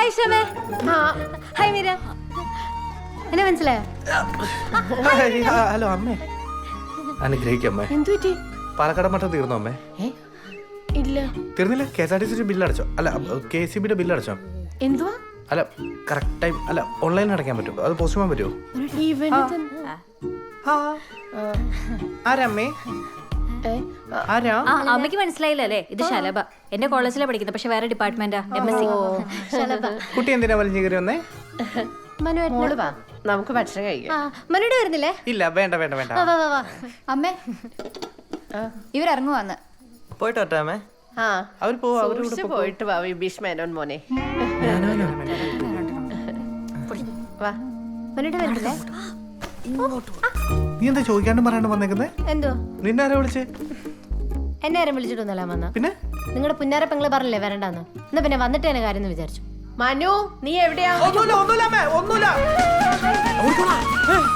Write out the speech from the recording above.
Hi ഷമേ. Hi Meera. എന്നെ മനസ്സിലായോ? Hello അമ്മേ. അനുഗ്രഹിക്കമ്മേ. എന്തു പറ്റി? പാലക്കാട് മട്ടം തീർന്നോ അമ്മേ? ഇല്ല. തീർന്നില്ല? KSRTC ബില്ല് അടച്ചോ? അല്ല KCBയുടെ ബില്ല് അടച്ചോ? എന്തുവാ? അല്ല കറക്റ്റ് ടൈം അല്ല ഓൺലൈനിൽ അടയ്ക്കാൻ പറ്റുമോ? അത് പോസ്റ്റ് ചെയ്യാൻ പറ്റുമോ? ആരമ്മേ? ആരാ? അമ്മയ്ക്ക് മനസ്സിലായില്ലേ? ഇത് ശലഭ. എന്റെ കോളേജിലാണ് പഠിക്കുന്നത്, പക്ഷെ വേറെ ഡിപ്പാർട്ട്മെന്റാ. MSc. കുട്ടി എന്തിനാ വലിഞ്ഞു കയറി വന്നേ? മോള് വാ, നമുക്ക് ഭക്ഷണം കഴിക്കാം. മനുടെ വരുന്നില്ലേ? ഇല്ല വേണ്ട വേണ്ട വേണ്ട. അമ്മേ ഇവരിറങ്ങുവാന്ന്. പോയിട്ട് വരട്ടെ അമ്മേ. അവർ പോവാ. പോയിട്ട് വാ വിഭീഷ് മേനോൻ മോനെ. വാ, മനുടെ വരുന്നില്ലേ? നീ എന്താ ചോദിക്കാണ്ട് പറയാണ്ട് വന്നേക്കുന്നേ? എന്തോ നിന്നെ ആരാ വിളിച്ചേ? എന്നെ ആരും വിളിച്ചിട്ടൊന്നല്ല വന്ന. പിന്നെ നിങ്ങളുടെ പുന്നാര പെങ്ങള് പറഞ്ഞില്ലേ വരണ്ടെന്ന്. എന്നാ പിന്നെ വന്നിട്ട് തന്നെ കാര്യം എന്ന് വിചാരിച്ചു. മനു നീ എവിടെയാ? ഒന്നുമില്ല അമ്മേ, ഒന്നുമില്ല.